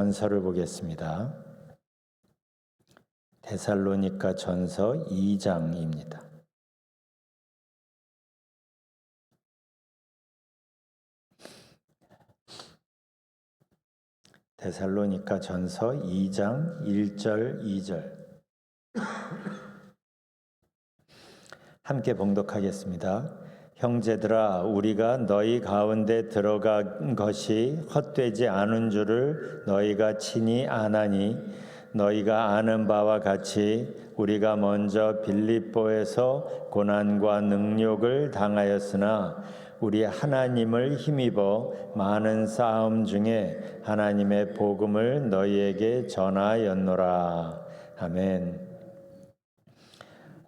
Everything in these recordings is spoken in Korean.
전서를 보겠습니다. 데살로니가 전서 2장입니다. 데살로니가 전서 2장 1절 2절 함께 봉독하겠습니다. 형제들아, 우리가 너희 가운데 들어간 것이 헛되지 않은 줄을 너희가 친히 아나니, 너희가 아는 바와 같이 우리가 먼저 빌립보에서 고난과 능욕을 당하였으나 우리 하나님을 힘입어 많은 싸움 중에 하나님의 복음을 너희에게 전하였노라. 아멘.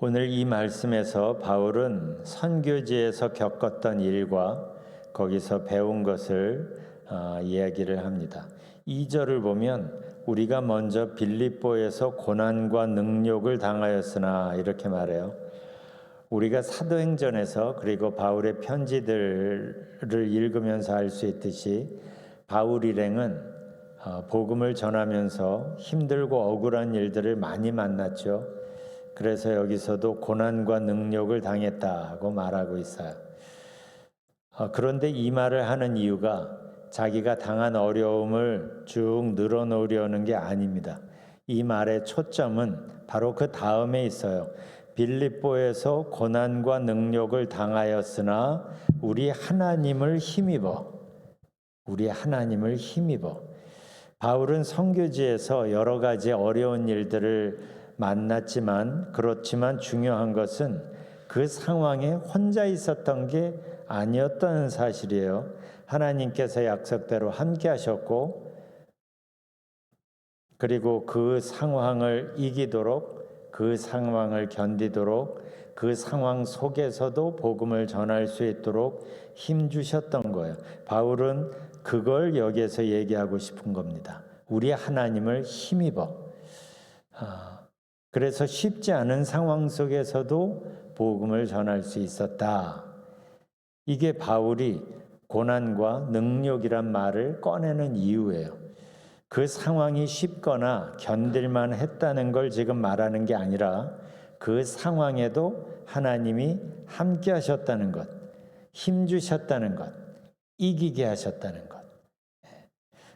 오늘 이 말씀에서 바울은 선교지에서 겪었던 일과 거기서 배운 것을 이야기를 합니다. 2절을 보면 우리가 먼저 빌립보에서 고난과 능욕을 당하였으나 이렇게 말해요. 우리가 사도행전에서 그리고 바울의 편지들을 읽으면서 알 수 있듯이 바울 일행은 복음을 전하면서 힘들고 억울한 일들을 많이 만났죠. 그래서 여기서도 고난과 능욕을 당했다고 말하고 있어요. 그런데 이 말을 하는 이유가 자기가 당한 어려움을 쭉 늘어놓으려는 게 아닙니다. 이 말의 초점은 바로 그 다음에 있어요. 빌립보에서 고난과 능욕을 당하였으나 우리 하나님을 힘입어. 바울은 선교지에서 여러 가지 어려운 일들을 만났지만 그렇지만 중요한 것은 그 상황에 혼자 있었던 게 아니었다는 사실이에요. 하나님께서 약속대로 함께 하셨고 그리고 그 상황을 이기도록 그 상황을 견디도록 그 상황 속에서도 복음을 전할 수 있도록 힘주셨던 거예요. 바울은 그걸 여기에서 얘기하고 싶은 겁니다. 우리 하나님을 힘입어. 그래서 쉽지 않은 상황 속에서도 복음을 전할 수 있었다. 이게 바울이 고난과 능력이란 말을 꺼내는 이유예요. 그 상황이 쉽거나 견딜만 했다는 걸 지금 말하는 게 아니라 그 상황에도 하나님이 함께 하셨다는 것, 힘주셨다는 것, 이기게 하셨다는 것.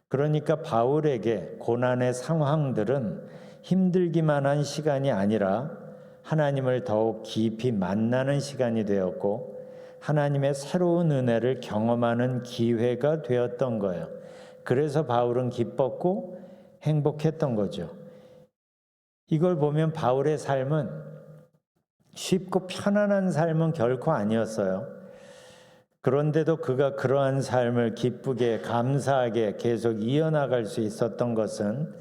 그러니까 바울에게 고난의 상황들은 힘들기만 한 시간이 아니라 하나님을 더욱 깊이 만나는 시간이 되었고 하나님의 새로운 은혜를 경험하는 기회가 되었던 거예요. 그래서 바울은 기뻤고 행복했던 거죠. 이걸 보면 바울의 삶은 쉽고 편안한 삶은 결코 아니었어요. 그런데도 그가 그러한 삶을 기쁘게 감사하게 계속 이어나갈 수 있었던 것은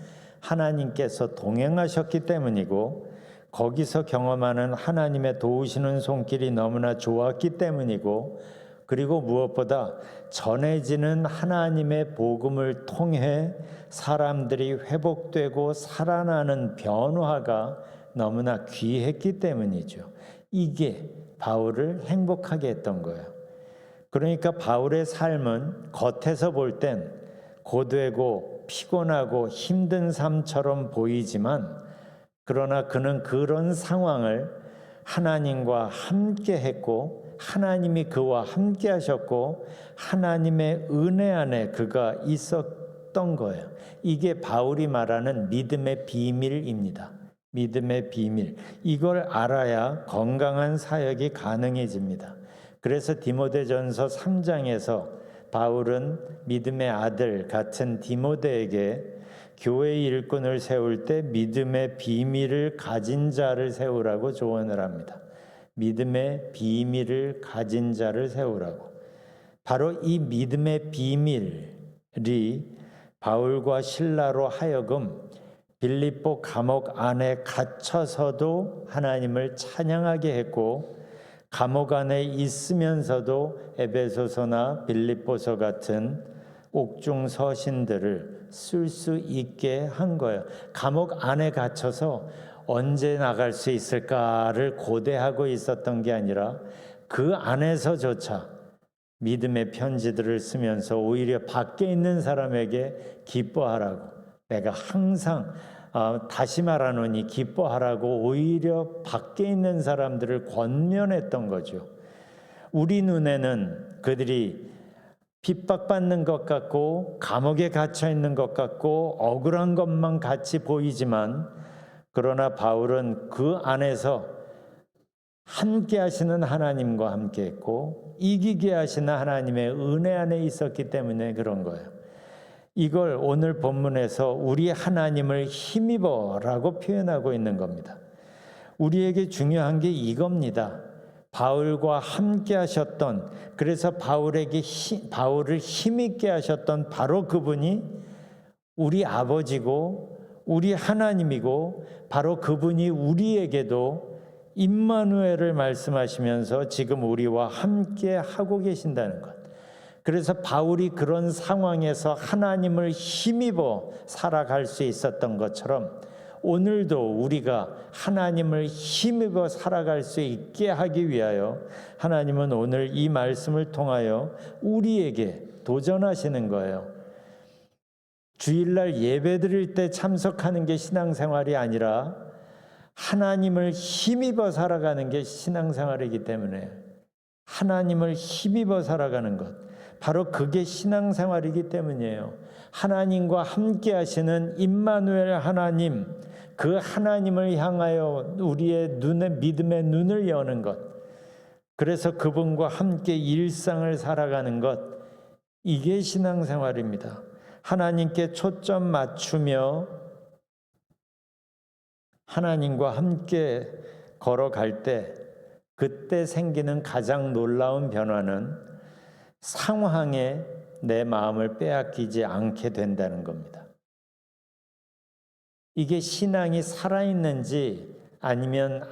하나님께서 동행하셨기 때문이고 거기서 경험하는 하나님의 도우시는 손길이 너무나 좋았기 때문이고 그리고 무엇보다 전해지는 하나님의 복음을 통해 사람들이 회복되고 살아나는 변화가 너무나 귀했기 때문이죠. 이게 바울을 행복하게 했던 거예요. 그러니까 바울의 삶은 겉에서 볼 땐 고되고 피곤하고 힘든 삶처럼 보이지만 그러나 그는 그런 상황을 하나님과 함께 했고 하나님이 그와 함께 하셨고 하나님의 은혜 안에 그가 있었던 거예요. 이게 바울이 말하는 믿음의 비밀입니다. 믿음의 비밀. 이걸 알아야 건강한 사역이 가능해집니다. 그래서 디모데전서 3장에서 바울은 믿음의 아들 같은 디모데에게 교회의 일꾼을 세울 때 믿음의 비밀을 가진 자를 세우라고 조언을 합니다. 믿음의 비밀을 가진 자를 세우라고. 바로 이 믿음의 비밀이 바울과 실라로 하여금 빌립보 감옥 안에 갇혀서도 하나님을 찬양하게 했고 감옥 안에 있으면서도 에베소서나 빌립보서 같은 옥중 서신들을 쓸 수 있게 한 거예요. 감옥 안에 갇혀서 언제 나갈 수 있을까를 고대하고 있었던 게 아니라 그 안에서조차 믿음의 편지들을 쓰면서 오히려 밖에 있는 사람에게 기뻐하라고 내가 항상 다시 말하노니 기뻐하라고 오히려 밖에 있는 사람들을 권면했던 거죠. 우리 눈에는 그들이 핍박받는 것 같고 감옥에 갇혀 있는 것 같고 억울한 것만 같이 보이지만, 그러나 바울은 그 안에서 함께 하시는 하나님과 함께 했고 이기게 하시는 하나님의 은혜 안에 있었기 때문에 그런 거예요. 이걸 오늘 본문에서 우리 하나님을 힘입어라고 표현하고 있는 겁니다. 우리에게 중요한 게 이겁니다. 바울과 함께 하셨던, 그래서 바울을 힘있게 하셨던 바로 그분이 우리 아버지고 우리 하나님이고, 바로 그분이 우리에게도 임마누엘을 말씀하시면서 지금 우리와 함께 하고 계신다는 것. 그래서 바울이 그런 상황에서 하나님을 힘입어 살아갈 수 있었던 것처럼 오늘도 우리가 하나님을 힘입어 살아갈 수 있게 하기 위하여 하나님은 오늘 이 말씀을 통하여 우리에게 도전하시는 거예요. 주일날 예배드릴 때 참석하는 게 신앙생활이 아니라 하나님을 힘입어 살아가는 게 신앙생활이기 때문에, 하나님을 힘입어 살아가는 것, 바로 그게 신앙생활이기 때문이에요. 하나님과 함께 하시는 임마누엘 하나님, 그 하나님을 향하여 우리의 믿음의 눈을 여는 것, 그래서 그분과 함께 일상을 살아가는 것, 이게 신앙생활입니다. 하나님께 초점 맞추며 하나님과 함께 걸어갈 때, 그때 생기는 가장 놀라운 변화는 상황에 내 마음을 빼앗기지 않게 된다는 겁니다. 이게 신앙이 살아있는지 아니면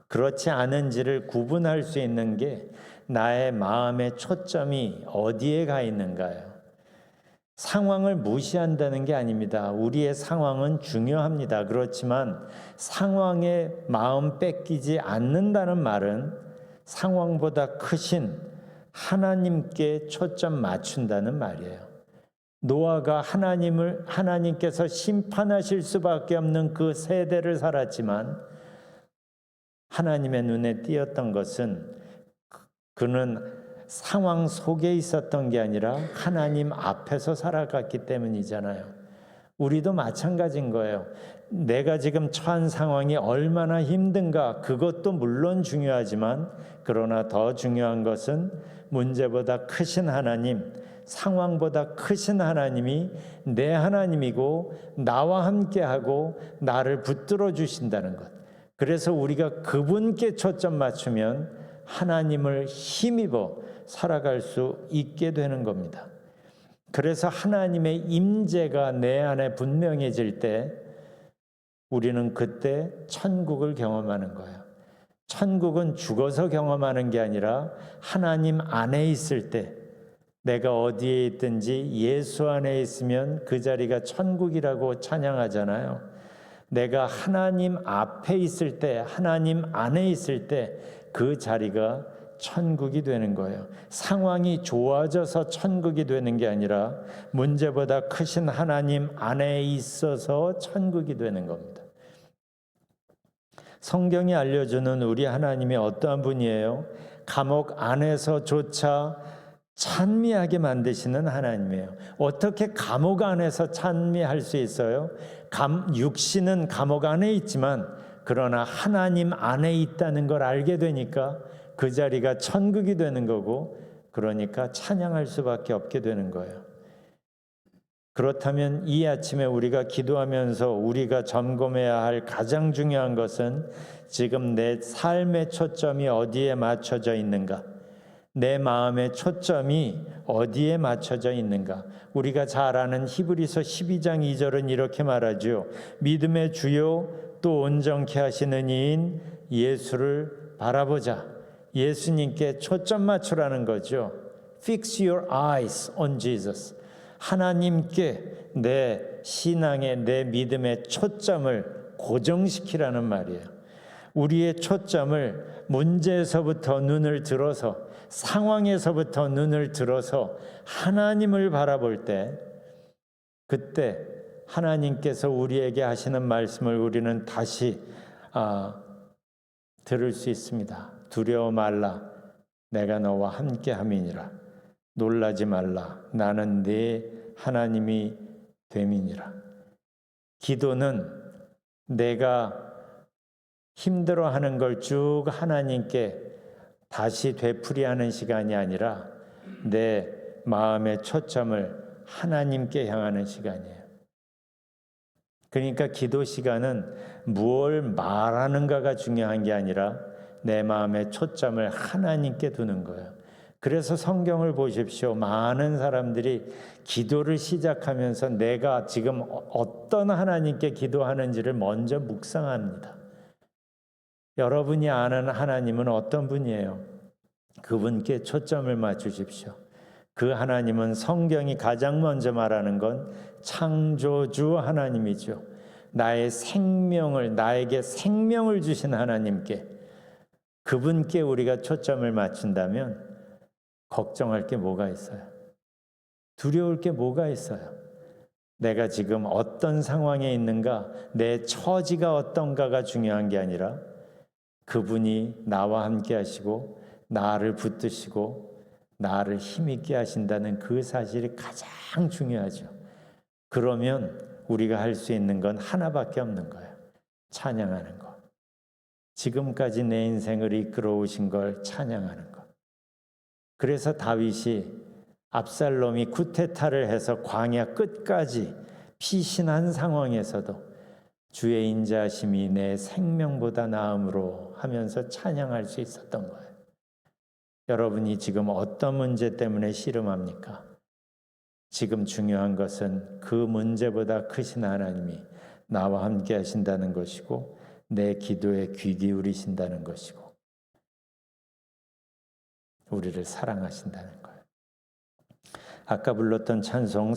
그렇지 않은지를 구분할 수 있는 게 나의 마음의 초점이 어디에 가 있는가요? 상황을 무시한다는 게 아닙니다. 우리의 상황은 중요합니다. 그렇지만 상황에 마음 뺏기지 않는다는 말은 상황보다 크신 하나님께 초점 맞춘다는 말이에요. 노아가 하나님께서 심판하실 수밖에 없는 그 세대를 살았지만 하나님의 눈에 띄었던 것은 그는 상황 속에 있었던 게 아니라 하나님 앞에서 살아갔기 때문이잖아요. 우리도 마찬가지인 거예요. 내가 지금 처한 상황이 얼마나 힘든가, 그것도 물론 중요하지만, 그러나 더 중요한 것은 문제보다 크신 하나님, 상황보다 크신 하나님이 내 하나님이고 나와 함께하고 나를 붙들어 주신다는 것. 그래서 우리가 그분께 초점 맞추면 하나님을 힘입어 살아갈 수 있게 되는 겁니다. 그래서 하나님의 임재가 내 안에 분명해질 때 우리는 그때 천국을 경험하는 거예요. 천국은 죽어서 경험하는 게 아니라 하나님 안에 있을 때, 내가 어디에 있든지 예수 안에 있으면 그 자리가 천국이라고 찬양하잖아요. 내가 하나님 앞에 있을 때, 하나님 안에 있을 때 그 자리가 천국이 되는 거예요. 상황이 좋아져서 천국이 되는 게 아니라 문제보다 크신 하나님 안에 있어서 천국이 되는 겁니다. 성경이 알려주는 우리 하나님이 어떠한 분이에요? 감옥 안에서조차 찬미하게 만드시는 하나님이에요. 어떻게 감옥 안에서 찬미할 수 있어요? 육신은 감옥 안에 있지만 그러나 하나님 안에 있다는 걸 알게 되니까 그 자리가 천국이 되는 거고, 그러니까 찬양할 수밖에 없게 되는 거예요. 그렇다면 이 아침에 우리가 기도하면서 우리가 점검해야 할 가장 중요한 것은 지금 내 삶의 초점이 어디에 맞춰져 있는가? 내 마음의 초점이 어디에 맞춰져 있는가? 우리가 잘 아는 히브리서 12장 2절은 이렇게 말하죠. 믿음의 주요 또 온전케 하시는 이인 예수를 바라보자. 예수님께 초점 맞추라는 거죠. Fix your eyes on Jesus. 하나님께 내 신앙의, 내 믿음의 초점을 고정시키라는 말이에요. 우리의 초점을 문제에서부터 눈을 들어서, 상황에서부터 눈을 들어서 하나님을 바라볼 때, 그때 하나님께서 우리에게 하시는 말씀을 우리는 다시 들을 수 있습니다. 두려워 말라, 내가 너와 함께 함이니라. 놀라지 말라, 나는 네 하나님이 됨이니라. 기도는 내가 힘들어하는 걸 쭉 하나님께 다시 되풀이하는 시간이 아니라 내 마음의 초점을 하나님께 향하는 시간이에요. 그러니까 기도 시간은 무엇을 말하는가가 중요한 게 아니라 내 마음의 초점을 하나님께 두는 거예요. 그래서 성경을 보십시오. 많은 사람들이 기도를 시작하면서 내가 지금 어떤 하나님께 기도하는지를 먼저 묵상합니다. 여러분이 아는 하나님은 어떤 분이에요? 그분께 초점을 맞추십시오. 그 하나님은 성경이 가장 먼저 말하는 건 창조주 하나님이죠. 나에게 생명을 주신 하나님께, 그분께 우리가 초점을 맞춘다면 걱정할 게 뭐가 있어요? 두려울 게 뭐가 있어요? 내가 지금 어떤 상황에 있는가, 내 처지가 어떤가가 중요한 게 아니라 그분이 나와 함께 하시고 나를 붙드시고 나를 힘있게 하신다는 그 사실이 가장 중요하죠. 그러면 우리가 할 수 있는 건 하나밖에 없는 거예요. 찬양하는 것. 지금까지 내 인생을 이끌어 오신 걸 찬양하는 것. 그래서 다윗이 압살롬이 쿠데타를 해서 광야 끝까지 피신한 상황에서도 주의 인자하심이 내 생명보다 나음으로 하면서 찬양할 수 있었던 거예요. 여러분이 지금 어떤 문제 때문에 씨름합니까? 지금 중요한 것은 그 문제보다 크신 하나님이 나와 함께 하신다는 것이고 내 기도에 귀 기울이신다는 것이고 우리를 사랑하신다는 거예요. 아까 불렀던 찬송